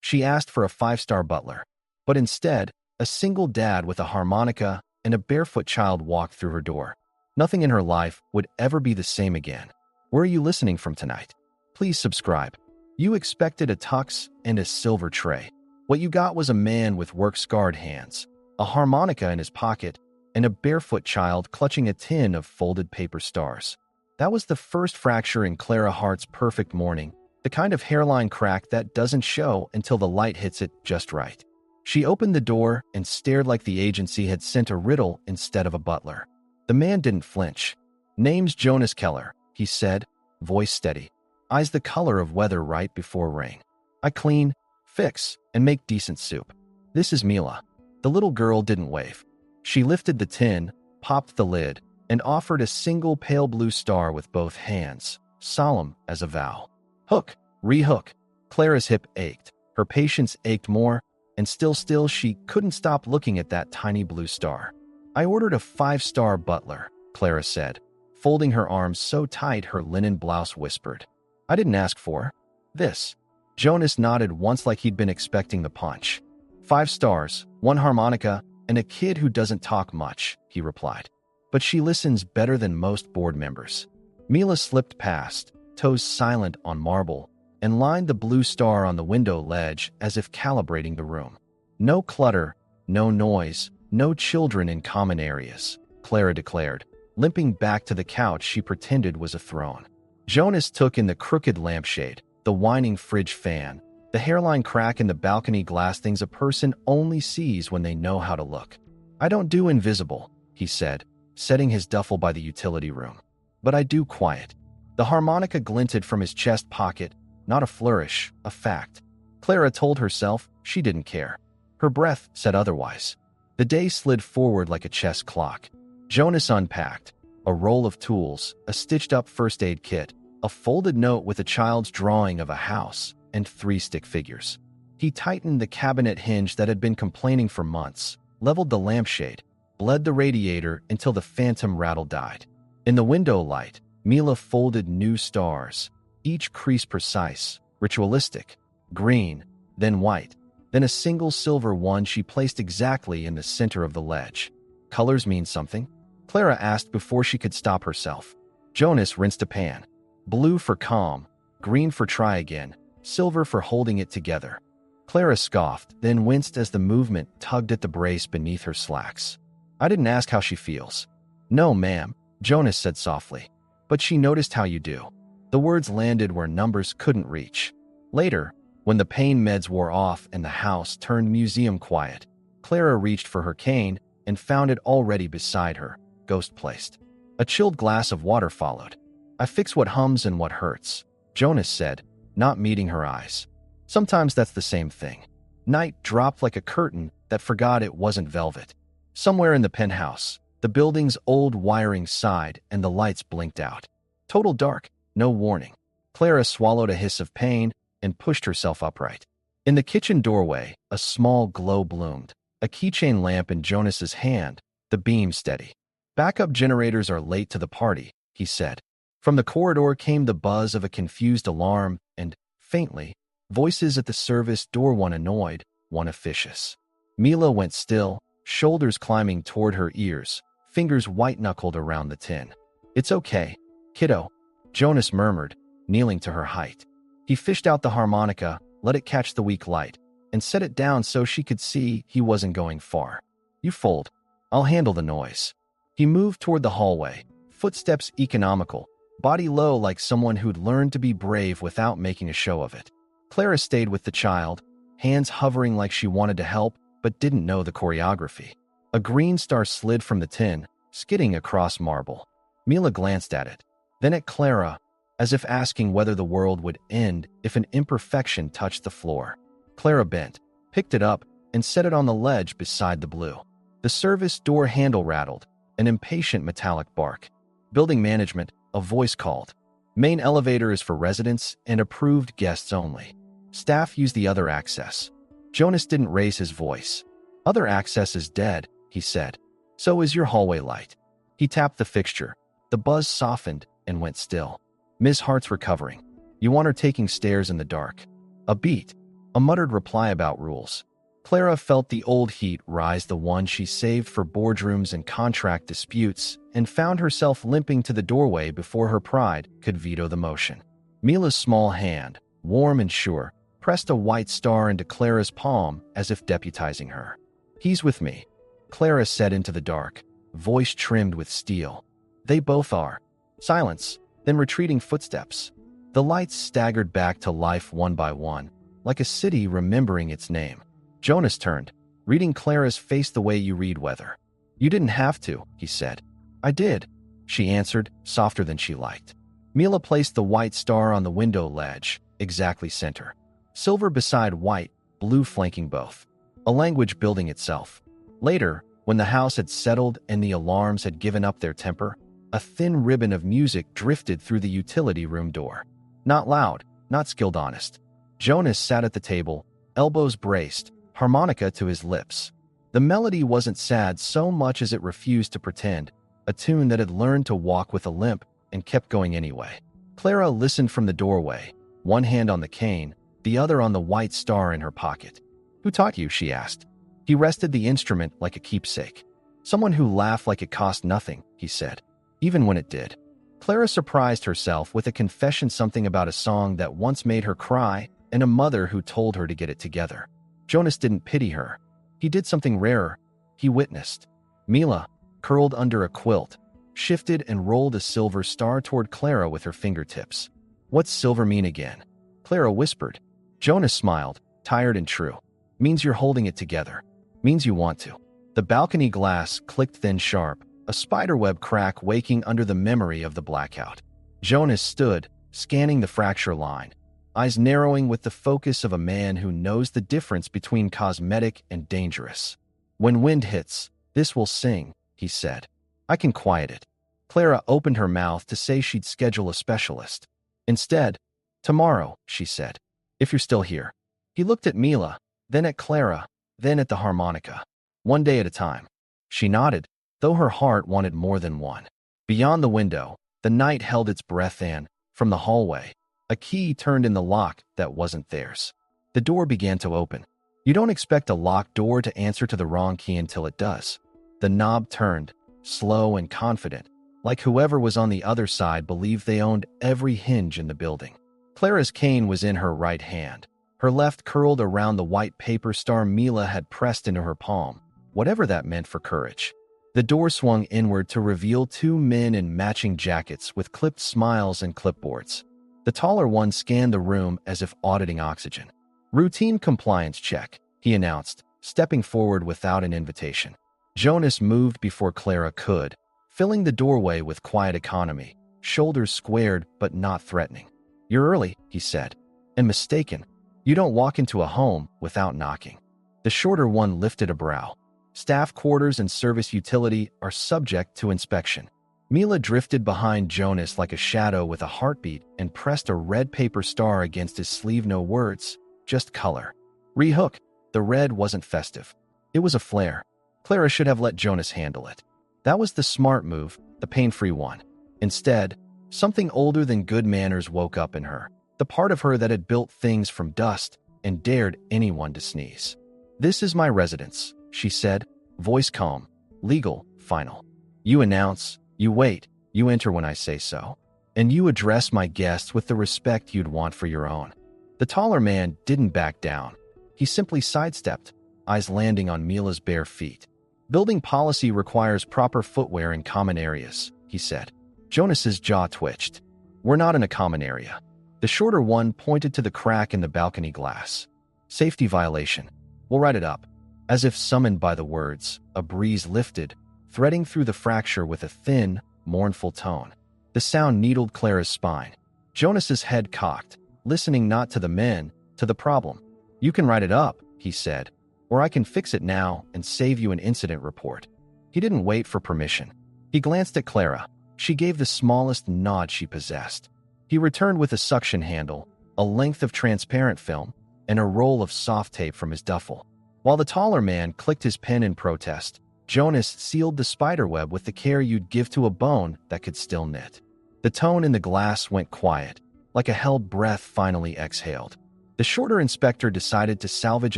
She asked for a 5-star butler, but instead, a single dad with a harmonica and a barefoot child walked through her door. Nothing in her life would ever be the same again. Where are you listening from tonight? Please subscribe. You expected a tux and a silver tray. What you got was a man with work-scarred hands, a harmonica in his pocket, and a barefoot child clutching a tin of folded paper stars. That was the first fracture in Clara Hart's perfect morning, the kind of hairline crack that doesn't show until the light hits it just right. She opened the door and stared like the agency had sent a riddle instead of a butler. The man didn't flinch. "Name's Jonas Keller," he said, voice steady, eyes the color of weather right before rain. "I clean, fix, and make decent soup. This is Mila." The little girl didn't wave. She lifted the tin, popped the lid, and offered a single pale blue star with both hands, solemn as a vow. Hook, rehook. Clara's hip ached. Her patience ached more, and still she couldn't stop looking at that tiny blue star. "I ordered a 5-star butler," Clara said, folding her arms so tight her linen blouse whispered. "I didn't ask for this." Jonas nodded once like he'd been expecting the punch. 5 stars, 1 harmonica, and a kid who doesn't talk much," he replied. "But she listens better than most board members." Mila slipped past, toes silent on marble, and lined the blue star on the window ledge as if calibrating the room. "No clutter, no noise, no children in common areas," Clara declared, limping back to the couch she pretended was a throne. Jonas took in the crooked lampshade, the whining fridge fan, the hairline crack in the balcony glass, things a person only sees when they know how to look. "I don't do invisible," he said, setting his duffel by the utility room. "But I do quiet." The harmonica glinted from his chest pocket, not a flourish, a fact. Clara told herself she didn't care. Her breath said otherwise. The day slid forward like a chess clock. Jonas unpacked a roll of tools, a stitched-up first aid kit, a folded note with a child's drawing of a house, and 3 stick figures. He tightened the cabinet hinge that had been complaining for months, leveled the lampshade, bled the radiator until the phantom rattle died. In the window light, Mila folded new stars, each crease precise, ritualistic, green, then white, then a single silver one she placed exactly in the center of the ledge. "Colors mean something?" Clara asked before she could stop herself. Jonas rinsed a pan. Blue for calm, green for try again, silver for holding it together. Clara scoffed, then winced as the movement tugged at the brace beneath her slacks. "I didn't ask how she feels." "No, ma'am," Jonas said softly. "But she noticed how you do." The words landed where numbers couldn't reach. Later, when the pain meds wore off and the house turned museum quiet, Clara reached for her cane and found it already beside her, ghost-placed. A chilled glass of water followed. "I fix what hums and what hurts," Jonas said, not meeting her eyes. "Sometimes that's the same thing." Night dropped like a curtain that forgot it wasn't velvet. Somewhere in the penthouse, the building's old wiring sighed and the lights blinked out. Total dark, no warning. Clara swallowed a hiss of pain and pushed herself upright. In the kitchen doorway, a small glow bloomed, a keychain lamp in Jonas's hand, the beam steady. "Backup generators are late to the party," he said. From the corridor came the buzz of a confused alarm and, faintly, voices at the service door, one annoyed, one officious. Mila went still, shoulders climbing toward her ears, fingers white-knuckled around the tin. "It's okay, kiddo," Jonas murmured, kneeling to her height. He fished out the harmonica, let it catch the weak light, and set it down so she could see he wasn't going far. "You fold. I'll handle the noise." He moved toward the hallway, footsteps economical, body low like someone who'd learned to be brave without making a show of it. Clara stayed with the child, hands hovering like she wanted to help but didn't know the choreography. A green star slid from the tin, skidding across marble. Mila glanced at it, then at Clara, as if asking whether the world would end if an imperfection touched the floor. Clara bent, picked it up, and set it on the ledge beside the blue. The service door handle rattled, an impatient metallic bark. "Building management," a voice called. "Main elevator is for residents and approved guests only. Staff use the other access." Jonas didn't raise his voice. "Other access is dead," he said. "So is your hallway light." He tapped the fixture. The buzz softened and went still. "Ms. Hart's recovering. You want her taking stairs in the dark." A beat. a muttered reply about rules. Clara felt the old heat rise, the one she saved for boardrooms and contract disputes, and found herself limping to the doorway before her pride could veto the motion. Mila's small hand, warm and sure, pressed a white star into Clara's palm as if deputizing her. "He's with me," Clara said into the dark, voice trimmed with steel. "They both are." Silence, then retreating footsteps. The lights staggered back to life one by one, like a city remembering its name. Jonas turned, reading Clara's face the way you read weather. "You didn't have to," he said. "I did," she answered, softer than she liked. Mila placed the white star on the window ledge, exactly center. Silver beside white, blue flanking both. A language building itself. Later, when the house had settled and the alarms had given up their temper, a thin ribbon of music drifted through the utility room door. Not loud, not skilled honest. Jonas sat at the table, elbows braced, harmonica to his lips. The melody wasn't sad so much as it refused to pretend, a tune that had learned to walk with a limp and kept going anyway. Clara listened from the doorway, one hand on the cane, the other on the white star in her pocket. "Who taught you?" she asked. He rested the instrument like a keepsake. "Someone who laughed like it cost nothing," he said, even when it did. Clara surprised herself with a confession, something about a song that once made her cry and a mother who told her to get it together. Jonas didn't pity her. He did something rarer. He witnessed. Mila, curled under a quilt, shifted and rolled a silver star toward Clara with her fingertips. "What's silver mean again?" Clara whispered. Jonas smiled, tired and true. "Means you're holding it together. Means you want to." The balcony glass clicked thin sharp, a spiderweb crack waking under the memory of the blackout. Jonas stood, scanning the fracture line, eyes narrowing with the focus of a man who knows the difference between cosmetic and dangerous. "When wind hits, this will sing," he said. "I can quiet it." Clara opened her mouth to say she'd schedule a specialist. Instead, "Tomorrow," she said, "if you're still here." He looked at Mila, then at Clara, then at the harmonica. "One day at a time." She nodded, though her heart wanted more than one. Beyond the window, the night held its breath and, from the hallway, a key turned in the lock that wasn't theirs. The door began to open. You don't expect a locked door to answer to the wrong key until it does. The knob turned, slow and confident, like whoever was on the other side believed they owned every hinge in the building. Clara's cane was in her right hand, her left curled around the white paper star Mila had pressed into her palm, whatever that meant for courage. The door swung inward to reveal two men in matching jackets with clipped smiles and clipboards. The taller one scanned the room as if auditing oxygen. "Routine compliance check," he announced, stepping forward without an invitation. Jonas moved before Clara could, filling the doorway with quiet economy, shoulders squared but not threatening. "You're early," he said, "and mistaken. You don't walk into a home without knocking." The shorter one lifted a brow. "Staff quarters and service utility are subject to inspection." Mila drifted behind Jonas like a shadow with a heartbeat and pressed a red paper star against his sleeve. No words, just color. Rehook. The red wasn't festive. It was a flare. Clara should have let Jonas handle it. That was the smart move, the pain-free one. Instead, something older than good manners woke up in her, the part of her that had built things from dust and dared anyone to sneeze. "This is my residence," she said, voice calm, legal, final. "You announce, you wait, you enter when I say so, and you address my guests with the respect you'd want for your own." The taller man didn't back down. He simply sidestepped, eyes landing on Mila's bare feet. "Building policy requires proper footwear in common areas," he said. Jonas's jaw twitched. "We're not in a common area." The shorter one pointed to the crack in the balcony glass. "Safety violation. We'll write it up." As if summoned by the words, a breeze lifted, threading through the fracture with a thin, mournful tone. The sound needled Clara's spine. Jonas's head cocked, listening not to the men, to the problem. "You can write it up," he said, "or I can fix it now and save you an incident report." He didn't wait for permission. He glanced at Clara. She gave the smallest nod she possessed. He returned with a suction handle, a length of transparent film, and a roll of soft tape from his duffel. While the taller man clicked his pen in protest, Jonas sealed the spiderweb with the care you'd give to a bone that could still knit. The tone in the glass went quiet, like a held breath finally exhaled. The shorter inspector decided to salvage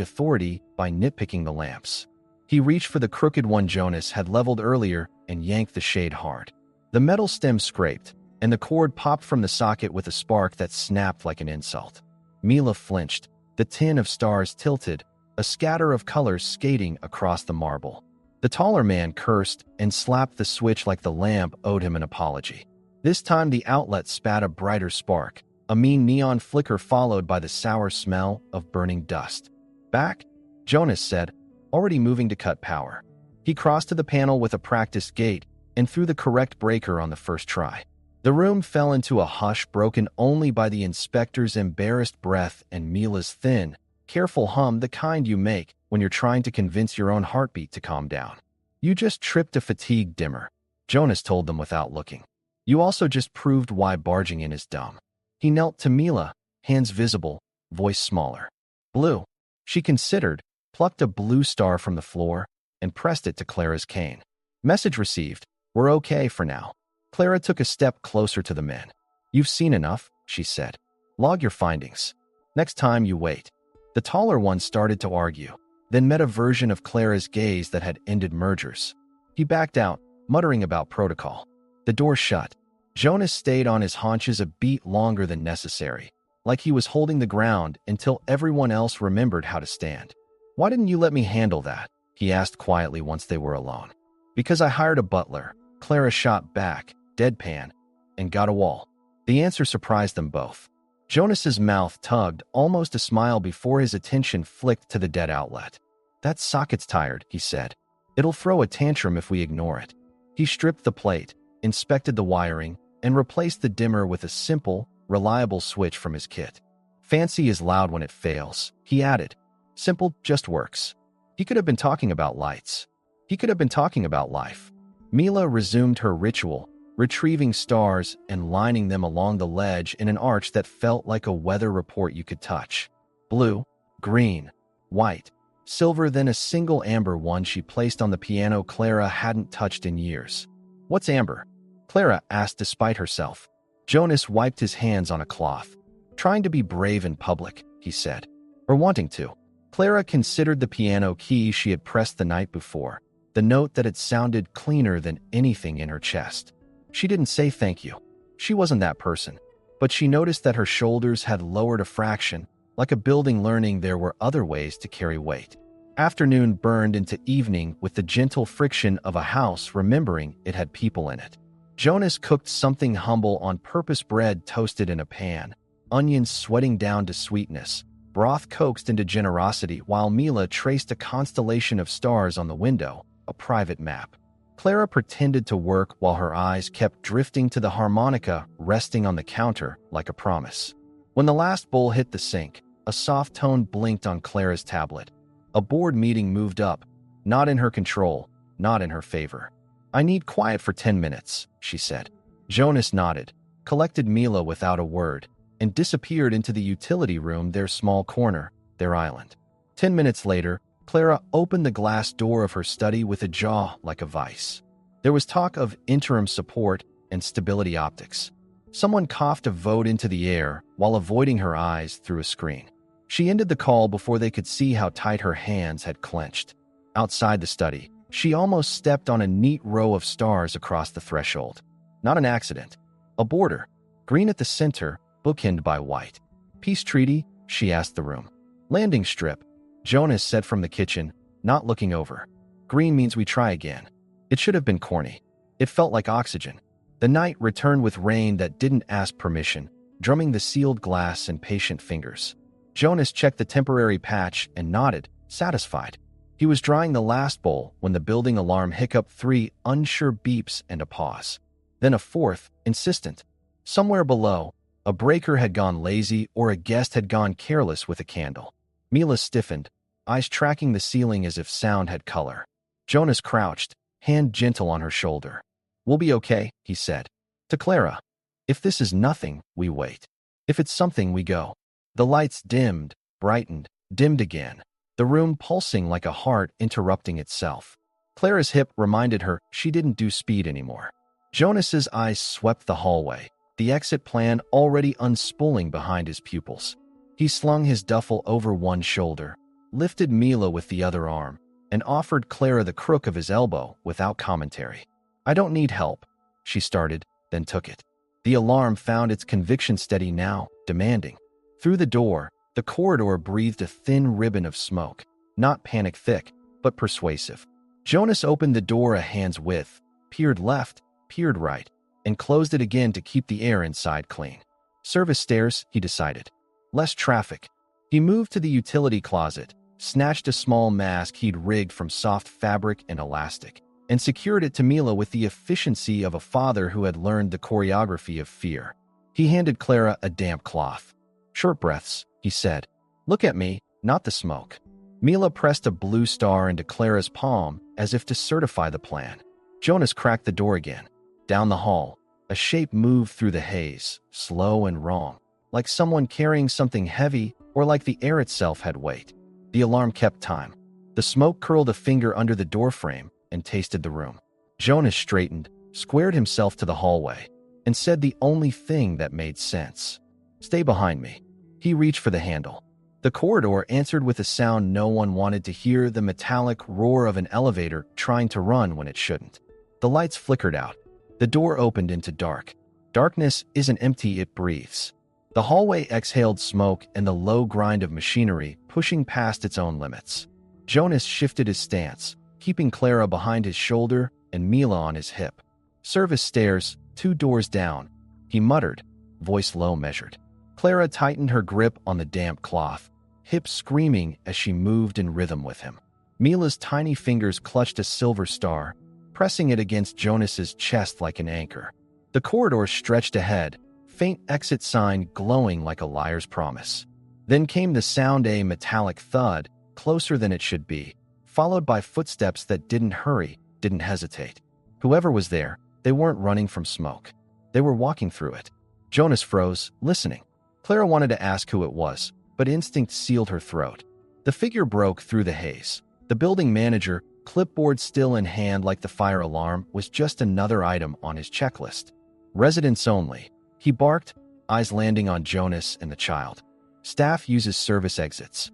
authority by nitpicking the lamps. He reached for the crooked one Jonas had leveled earlier and yanked the shade hard. The metal stem scraped, and the cord popped from the socket with a spark that snapped like an insult. Mila flinched. The tin of stars tilted, a scatter of colors skating across the marble. The taller man cursed and slapped the switch like the lamp owed him an apology. This time the outlet spat a brighter spark, a mean neon flicker followed by the sour smell of burning dust. "Back," Jonas said, already moving to cut power. He crossed to the panel with a practiced gait and threw the correct breaker on the first try. The room fell into a hush broken only by the inspector's embarrassed breath and Mila's thin, careful hum, the kind you make when you're trying to convince your own heartbeat to calm down. "You just tripped a fatigue dimmer," Jonas told them without looking. "You also just proved why barging in is dumb." He knelt to Mila, hands visible, voice smaller. "Blue." She considered, plucked a blue star from the floor, and pressed it to Clara's cane. "Message received. We're okay for now." Clara took a step closer to the men. "You've seen enough," she said. "Log your findings. Next time you wait." The taller one started to argue, then met a version of Clara's gaze that had ended mergers. He backed out, muttering about protocol. The door shut. Jonas stayed on his haunches a beat longer than necessary, like he was holding the ground until everyone else remembered how to stand. "Why didn't you let me handle that?" he asked quietly once they were alone. "Because I hired a butler," Clara shot back, deadpan, and got a wall. The answer surprised them both. Jonas's mouth tugged, almost a smile before his attention flicked to the dead outlet. "That socket's tired," he said. "It'll throw a tantrum if we ignore it." He stripped the plate, inspected the wiring, and replaced the dimmer with a simple, reliable switch from his kit. "Fancy is loud when it fails," he added. "Simple just works." He could have been talking about lights. He could have been talking about life. Mila resumed her ritual, retrieving stars and lining them along the ledge in an arch that felt like a weather report you could touch. Blue, green, white, silver, then a single amber one she placed on the piano Clara hadn't touched in years. "What's amber?" Clara asked despite herself. Jonas wiped his hands on a cloth. "Trying to be brave in public," he said. "Or wanting to." Clara considered the piano key she had pressed the night before, the note that had sounded cleaner than anything in her chest. She didn't say thank you. She wasn't that person. But she noticed that her shoulders had lowered a fraction, like a building learning there were other ways to carry weight. Afternoon burned into evening with the gentle friction of a house remembering it had people in it. Jonas cooked something humble on purpose, bread toasted in a pan, onions sweating down to sweetness, broth coaxed into generosity, while Mila traced a constellation of stars on the window, a private map. Clara pretended to work while her eyes kept drifting to the harmonica resting on the counter like a promise. When the last bowl hit the sink, a soft tone blinked on Clara's tablet. A board meeting moved up, not in her control, not in her favor. "I need quiet for 10 minutes, she said. Jonas nodded, collected Mila without a word, and disappeared into the utility room, their small corner, their island. 10 minutes later, Clara opened the glass door of her study with a jaw like a vice. There was talk of interim support and stability optics. Someone coughed a vote into the air while avoiding her eyes through a screen. She ended the call before they could see how tight her hands had clenched. Outside the study, she almost stepped on a neat row of stars across the threshold. Not an accident. A border, green at the center, bookended by white. "Peace treaty?" she asked the room. "Landing strip," Jonas said from the kitchen, not looking over. "Green means we try again." It should have been corny. It felt like oxygen. The night returned with rain that didn't ask permission, drumming the sealed glass in patient fingers. Jonas checked the temporary patch and nodded, satisfied. He was drying the last bowl when the building alarm hiccuped, 3 unsure beeps and a pause. Then a fourth, insistent. Somewhere below, a breaker had gone lazy or a guest had gone careless with a candle. Mila stiffened, eyes tracking the ceiling as if sound had color. Jonas crouched, hand gentle on her shoulder. "We'll be okay," he said. To Clara, "If this is nothing, we wait. If it's something, we go." The lights dimmed, brightened, dimmed again, the room pulsing like a heart interrupting itself. Clara's hip reminded her she didn't do speed anymore. Jonas's eyes swept the hallway, the exit plan already unspooling behind his pupils. He slung his duffel over one shoulder, lifted Mila with the other arm, and offered Clara the crook of his elbow without commentary. "I don't need help," she started, then took it. The alarm found its conviction steady now, demanding. Through the door, the corridor breathed a thin ribbon of smoke, not panic-thick, but persuasive. Jonas opened the door a hand's width, peered left, peered right, and closed it again to keep the air inside clean. Service stairs, he decided. Less traffic. He moved to the utility closet, snatched a small mask he'd rigged from soft fabric and elastic, and secured it to Mila with the efficiency of a father who had learned the choreography of fear. He handed Clara a damp cloth. "Short breaths," he said. "Look at me, not the smoke." Mila pressed a blue star into Clara's palm as if to certify the plan. Jonas cracked the door again. Down the hall, a shape moved through the haze, slow and wrong, like someone carrying something heavy or like the air itself had weight. The alarm kept time. The smoke curled a finger under the doorframe and tasted the room. Jonas straightened, squared himself to the hallway, and said the only thing that made sense. "Stay behind me." He reached for the handle. The corridor answered with a sound no one wanted to hear, the metallic roar of an elevator trying to run when it shouldn't. The lights flickered out. The door opened into dark. Darkness isn't empty, it breathes. The hallway exhaled smoke and the low grind of machinery pushing past its own limits. Jonas shifted his stance, keeping Clara behind his shoulder and Mila on his hip. "Service stairs, 2 doors down," he muttered, voice low measured. Clara tightened her grip on the damp cloth, hips screaming as she moved in rhythm with him. Mila's tiny fingers clutched a silver star, pressing it against Jonas's chest like an anchor. The corridor stretched ahead, faint exit sign glowing like a liar's promise. Then came the sound, a metallic thud, closer than it should be, followed by footsteps that didn't hurry, didn't hesitate. Whoever was there, they weren't running from smoke. They were walking through it. Jonas froze, listening. Clara wanted to ask who it was, but instinct sealed her throat. The figure broke through the haze. The building manager, clipboard still in hand like the fire alarm, was just another item on his checklist. "Residents only," he barked, eyes landing on Jonas and the child. "Staff uses service exits."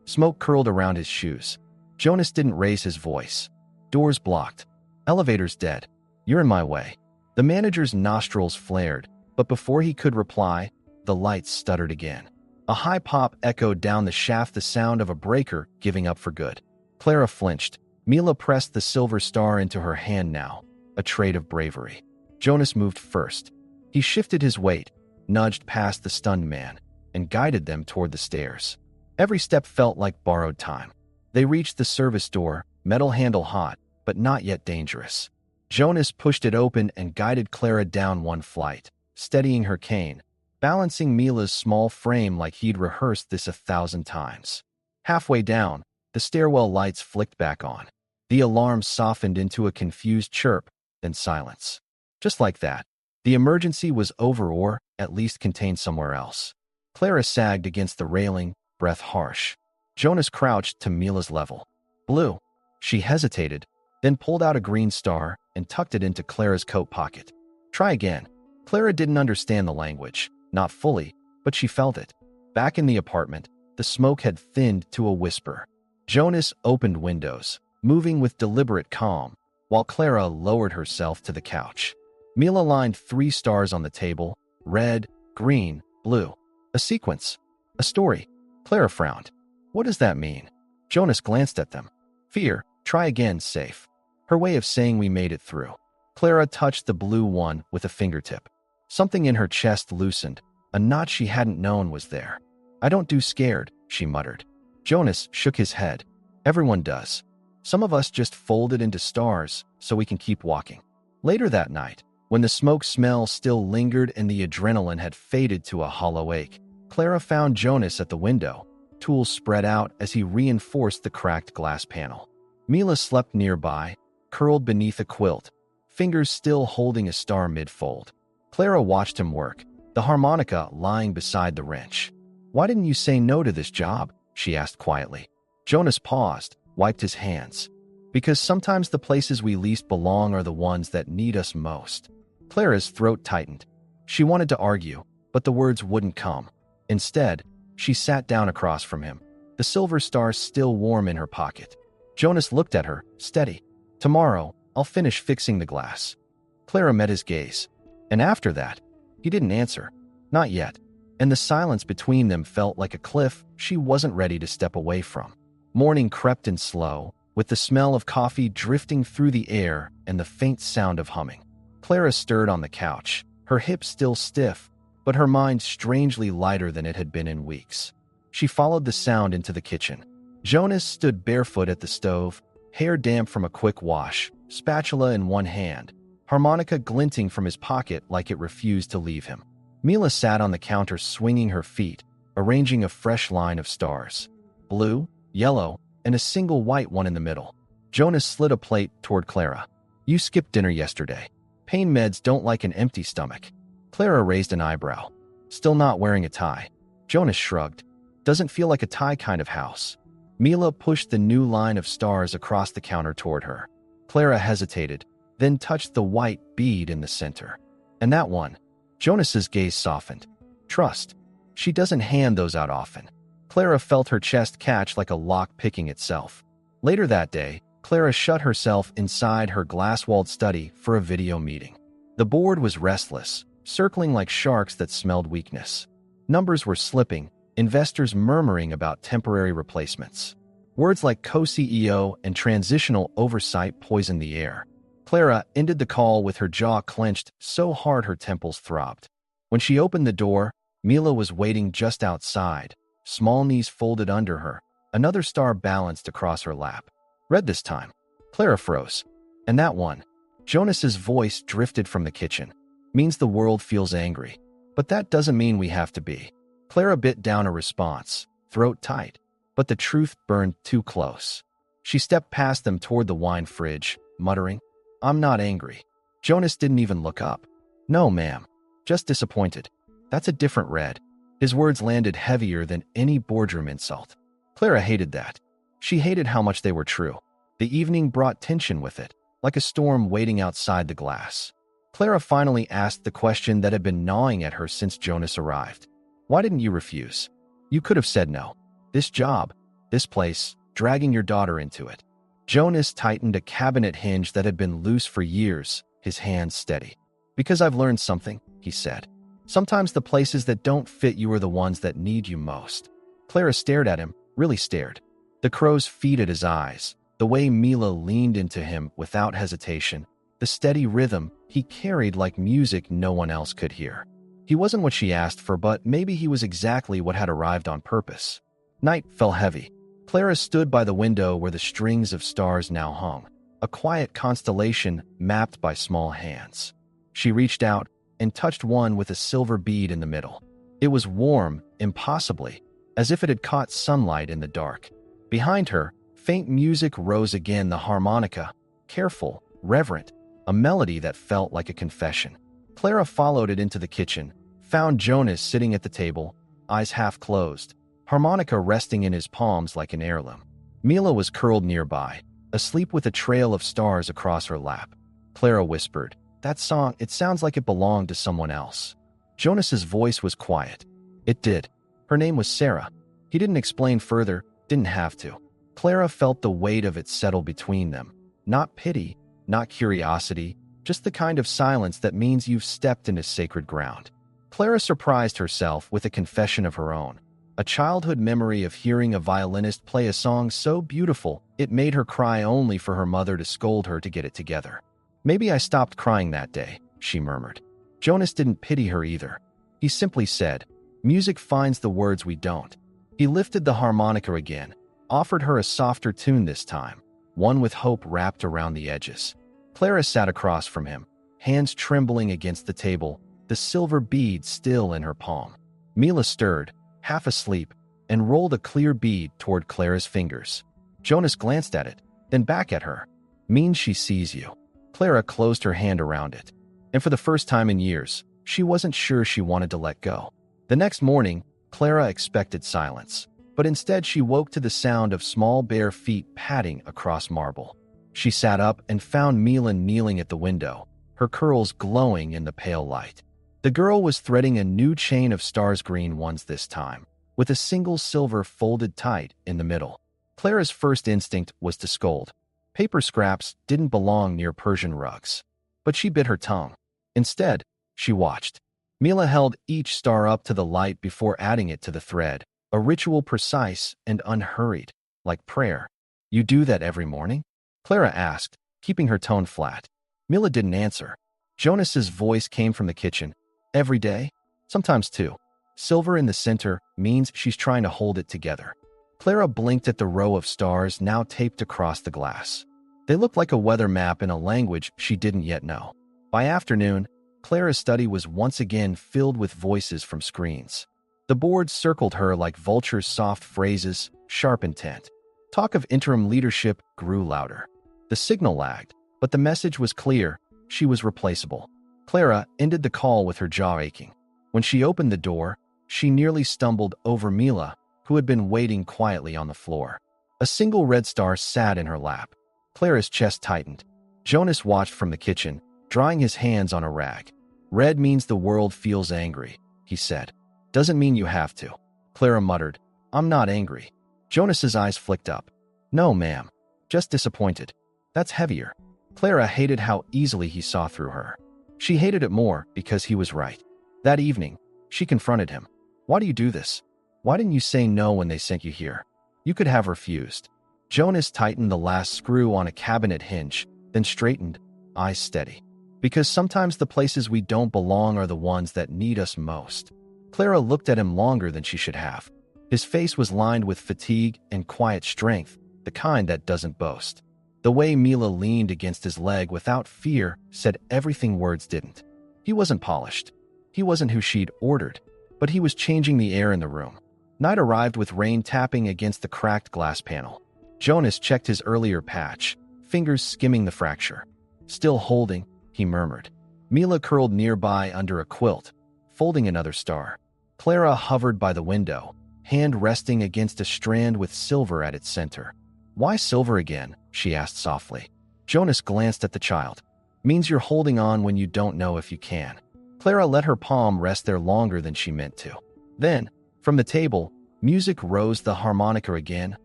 Smoke curled around his shoes. Jonas didn't raise his voice. "Doors blocked. Elevators dead. You're in my way." The manager's nostrils flared, but before he could reply, the lights stuttered again. A high pop echoed down the shaft, the sound of a breaker giving up for good. Clara flinched. Mila pressed the silver star into her hand now, a trait of bravery. Jonas moved first. He shifted his weight, nudged past the stunned man, and guided them toward the stairs. Every step felt like borrowed time. They reached the service door, metal handle hot, but not yet dangerous. Jonas pushed it open and guided Clara down one flight, steadying her cane, balancing Mila's small frame like he'd rehearsed this 1,000 times. Halfway down, the stairwell lights flicked back on. The alarm softened into a confused chirp, then silence. Just like that, the emergency was over, or at least contained somewhere else. Clara sagged against the railing, breath harsh. Jonas crouched to Mila's level. "Blue." She hesitated, then pulled out a green star and tucked it into Clara's coat pocket. "Try again." Clara didn't understand the language, not fully, but she felt it. Back in the apartment, the smoke had thinned to a whisper. Jonas opened windows, moving with deliberate calm, while Clara lowered herself to the couch. Mila lined 3 stars on the table: red, green, blue. A sequence. A story. Clara frowned. "What does that mean?" Jonas glanced at them. "Fear. Try again, safe." Her way of saying we made it through. Clara touched the blue one with a fingertip. Something in her chest loosened, a knot she hadn't known was there. "I don't do scared," she muttered. Jonas shook his head. "Everyone does. Some of us just fold it into stars so we can keep walking." Later that night, when the smoke smell still lingered and the adrenaline had faded to a hollow ache, Clara found Jonas at the window, tools spread out as he reinforced the cracked glass panel. Mila slept nearby, curled beneath a quilt, fingers still holding a star mid-fold. Clara watched him work, the harmonica lying beside the wrench. "Why didn't you say no to this job?" she asked quietly. Jonas paused, wiped his hands. "Because sometimes the places we least belong are the ones that need us most." Clara's throat tightened. She wanted to argue, but the words wouldn't come. Instead, She sat down across from him, the silver star still warm in her pocket. Jonas looked at her, steady. "Tomorrow, I'll finish fixing the glass." Clara met his gaze. And after that, he didn't answer. Not yet. And the silence between them felt like a cliff she wasn't ready to step away from. Morning crept in slow, with the smell of coffee drifting through the air and the faint sound of humming. Clara stirred on the couch, her hips still stiff, but her mind strangely lighter than it had been in weeks. She followed the sound into the kitchen. Jonas stood barefoot at the stove, hair damp from a quick wash, spatula in one hand, harmonica glinting from his pocket like it refused to leave him. Mila sat on the counter swinging her feet, arranging a fresh line of stars. Blue, yellow, and a single white one in the middle. Jonas slid a plate toward Clara. "You skipped dinner yesterday. Pain meds don't like an empty stomach." Clara raised an eyebrow. "Still not wearing a tie." Jonas shrugged. "Doesn't feel like a tie kind of house." Mila pushed the new line of stars across the counter toward her. Clara hesitated, then touched the white bead in the center. "And that one?" Jonas's gaze softened. "Trust. She doesn't hand those out often." Clara felt her chest catch like a lock picking itself. Later that day, Clara shut herself inside her glass-walled study for a video meeting. The board was restless, circling like sharks that smelled weakness. Numbers were slipping, investors murmuring about temporary replacements. Words like co-CEO and transitional oversight poisoned the air. Clara ended the call with her jaw clenched so hard her temples throbbed. When she opened the door, Mila was waiting just outside, small knees folded under her, another star balanced across her lap. "Red this time." Clara froze. "And that one?" Jonas's voice drifted from the kitchen. "Means the world feels angry. But that doesn't mean we have to be." Clara bit down a response, throat tight. But the truth burned too close. She stepped past them toward the wine fridge, muttering, "I'm not angry." Jonas didn't even look up. "No, ma'am. Just disappointed." "That's a different red." His words landed heavier than any boardroom insult. Clara hated that. She hated how much they were true. The evening brought tension with it, like a storm waiting outside the glass. Clara finally asked the question that had been gnawing at her since Jonas arrived. "Why didn't you refuse? You could have said no. This job, this place, dragging your daughter into it." Jonas tightened a cabinet hinge that had been loose for years, his hands steady. "Because I've learned something," he said. "Sometimes the places that don't fit you are the ones that need you most." Clara stared at him, really stared. The crow's feet at his eyes, the way Mila leaned into him without hesitation, the steady rhythm he carried like music no one else could hear. He wasn't what she asked for, but maybe he was exactly what had arrived on purpose. Night fell heavy. Clara stood by the window where the strings of stars now hung, a quiet constellation mapped by small hands. She reached out and touched one with a silver bead in the middle. It was warm, impossibly, as if it had caught sunlight in the dark. Behind her, faint music rose again, the harmonica, careful, reverent, a melody that felt like a confession. Clara followed it into the kitchen, found Jonas sitting at the table, eyes half closed, harmonica resting in his palms like an heirloom. Mila was curled nearby, asleep with a trail of stars across her lap. Clara whispered, "That song, it sounds like it belonged to someone else." Jonas's voice was quiet. It did. Her name was Sarah. He didn't explain further, didn't have to. Clara felt the weight of it settle between them. Not pity, not curiosity, just the kind of silence that means you've stepped into sacred ground. Clara surprised herself with a confession of her own. A childhood memory of hearing a violinist play a song so beautiful it made her cry only for her mother to scold her to get it together. "Maybe I stopped crying that day," she murmured. Jonas didn't pity her either. He simply said, "Music finds the words we don't." He lifted the harmonica again, offered her a softer tune this time, one with hope wrapped around the edges. Clara sat across from him, hands trembling against the table, the silver bead still in her palm. Mila stirred, half asleep, and rolled a clear bead toward Clara's fingers. Jonas glanced at it, then back at her. "Means she sees you." Clara closed her hand around it, and for the first time in years, she wasn't sure she wanted to let go. The next morning, Clara expected silence, but instead she woke to the sound of small bare feet padding across marble. She sat up and found Mila kneeling at the window, her curls glowing in the pale light. The girl was threading a new chain of stars, green ones this time. with a single silver folded tight in the middle. Clara's first instinct was to scold. Paper scraps didn't belong near Persian rugs. But she bit her tongue. Instead, she watched. Mila held each star up to the light before adding it to the thread, a ritual precise and unhurried, like prayer. "You do that every morning?" Clara asked, keeping her tone flat. Mila didn't answer. Jonas's voice came from the kitchen. "Every day? Sometimes two. Silver in the center means she's trying to hold it together." Clara blinked at the row of stars now taped across the glass. They looked like a weather map in a language she didn't yet know. By afternoon, Clara's study was once again filled with voices from screens. The boards circled her like vultures' soft phrases, sharp intent. Talk of interim leadership grew louder. The signal lagged, but the message was clear. She was replaceable. Clara ended the call with her jaw aching. When she opened the door, she nearly stumbled over Mila, who had been waiting quietly on the floor. A single red star sat in her lap. Clara's chest tightened. Jonas watched from the kitchen, drying his hands on a rag. "Red means the world feels angry," he said. "Doesn't mean you have to." Clara muttered, "I'm not angry." Jonas's eyes flicked up. "No, ma'am. Just disappointed." "That's heavier." Clara hated how easily he saw through her. She hated it more because he was right. That evening, she confronted him. "Why do you do this? Why didn't you say no when they sent you here? You could have refused." Jonas tightened the last screw on a cabinet hinge, then straightened, eyes steady. "Because sometimes the places we don't belong are the ones that need us most." Clara looked at him longer than she should have. His face was lined with fatigue and quiet strength, the kind that doesn't boast. The way Mila leaned against his leg without fear said everything words didn't. He wasn't polished. He wasn't who she'd ordered, but he was changing the air in the room. Night arrived with rain tapping against the cracked glass panel. Jonas checked his earlier patch, fingers skimming the fracture. "Still holding," he murmured. Mila curled nearby under a quilt, folding another star. Clara hovered by the window, hand resting against a strand with silver at its center. "Why silver again?" she asked softly. Jonas glanced at the child. "Means you're holding on when you don't know if you can." Clara let her palm rest there longer than she meant to. Then, from the table, music rose, the harmonica again,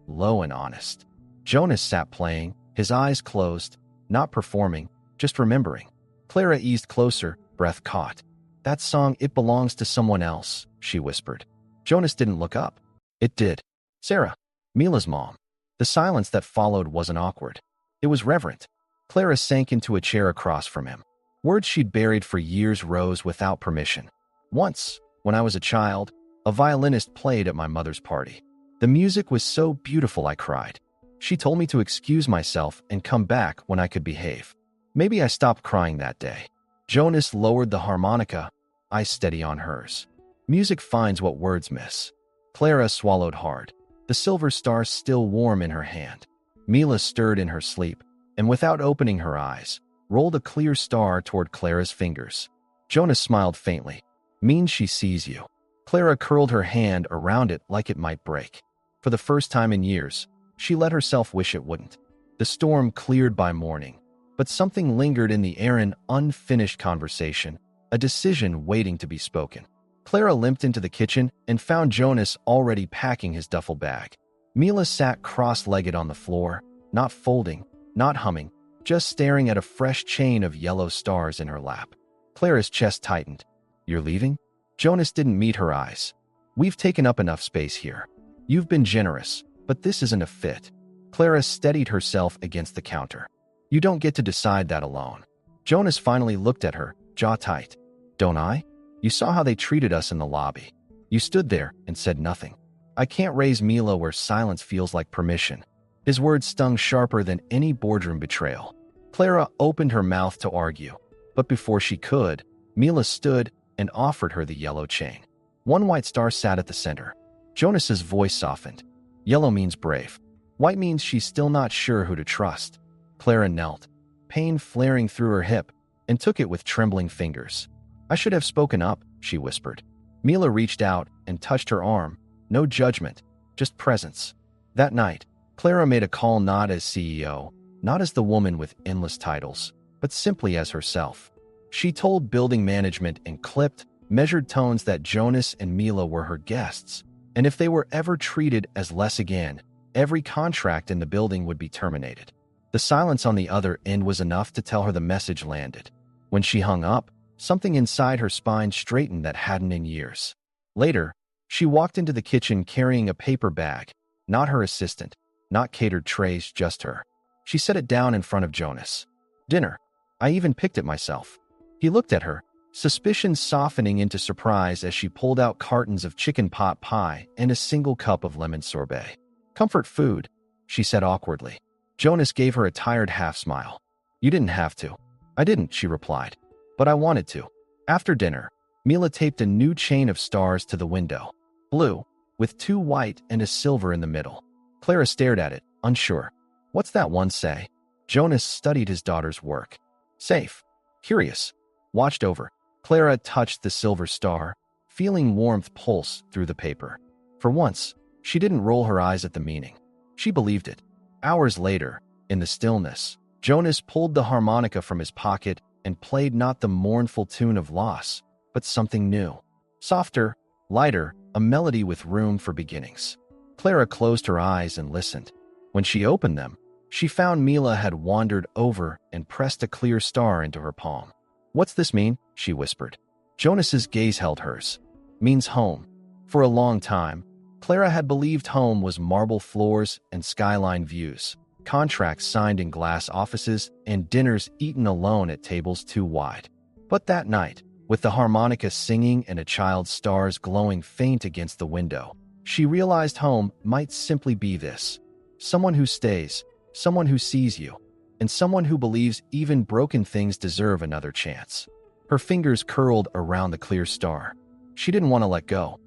low and honest. Jonas sat playing, his eyes closed, not performing, just remembering. Clara eased closer, breath caught. "That song, it belongs to someone else," she whispered. Jonas didn't look up. It did. Sarah, Mila's mom. The silence that followed wasn't awkward. It was reverent. Clara sank into a chair across from him. Words she'd buried for years rose without permission. "Once, when I was a child, a violinist played at my mother's party. The music was so beautiful I cried. She told me to excuse myself and come back when I could behave. Maybe I stopped crying that day." Jonas lowered the harmonica, eyes steady on hers. Music finds what words miss. Clara swallowed hard, the silver star still warm in her hand. Mila stirred in her sleep, and without opening her eyes, rolled a clear star toward Clara's fingers. Jonas smiled faintly. "Means she sees you." Clara curled her hand around it like it might break. For the first time in years, she let herself wish it wouldn't. The storm cleared by morning, but something lingered in the air, an unfinished conversation, a decision waiting to be spoken. Clara limped into the kitchen and found Jonas already packing his duffel bag. Mila sat cross-legged on the floor, not folding, not humming, just staring at a fresh chain of yellow stars in her lap. Clara's chest tightened. "You're leaving?" Jonas didn't meet her eyes. "We've taken up enough space here. You've been generous, but this isn't a fit." Clara steadied herself against the counter. "You don't get to decide that alone." Jonas finally looked at her, jaw tight. "Don't I? You saw how they treated us in the lobby. You stood there and said nothing. I can't raise Mila where silence feels like permission." His words stung sharper than any boardroom betrayal. Clara opened her mouth to argue, but before she could, Mila stood and offered her the yellow chain. One white star sat at the center. Jonas's voice softened. "Yellow means brave. White means she's still not sure who to trust." Clara knelt, pain flaring through her hip, and took it with trembling fingers. "I should have spoken up," she whispered. Mila reached out and touched her arm. No judgment, just presence. That night, Clara made a call not as CEO, not as the woman with endless titles, but simply as herself. She told building management in clipped, measured tones that Jonas and Mila were her guests, And if they were ever treated as less again, every contract in the building would be terminated. The silence on the other end was enough to tell her the message landed. When she hung up, something inside her spine straightened that hadn't in years. Later, she walked into the kitchen carrying a paper bag, not her assistant, not catered trays, just her. She set it down in front of Jonas. Dinner. I even picked it myself. He looked at her, suspicion softening into surprise as she pulled out cartons of chicken pot pie and a single cup of lemon sorbet. Comfort food, she said awkwardly. Jonas gave her a tired half-smile. You didn't have to. I didn't, she replied. But I wanted to. After dinner, Mila taped a new chain of stars to the window. Blue, with 2 white and a silver in the middle. Clara stared at it, unsure. What's that one say? Jonas studied his daughter's work. Safe. Curious. Watched over. Clara touched the silver star, feeling warmth pulse through the paper. For once, she didn't roll her eyes at the meaning. She believed it. Hours later, in the stillness, Jonas pulled the harmonica from his pocket and played not the mournful tune of loss, but something new. Softer, lighter, a melody with room for beginnings. Clara closed her eyes and listened. When she opened them, she found Mila had wandered over and pressed a clear star into her palm. What's this mean? She whispered. Jonas's gaze held hers. Means home. For a long time, Clara had believed home was marble floors and skyline views, contracts signed in glass offices, and dinners eaten alone at tables too wide. But that night, with the harmonica singing and a child's stars glowing faint against the window, she realized home might simply be this. Someone who stays, someone who sees you, and someone who believes even broken things deserve another chance. Her fingers curled around the clear star. She didn't want to let go.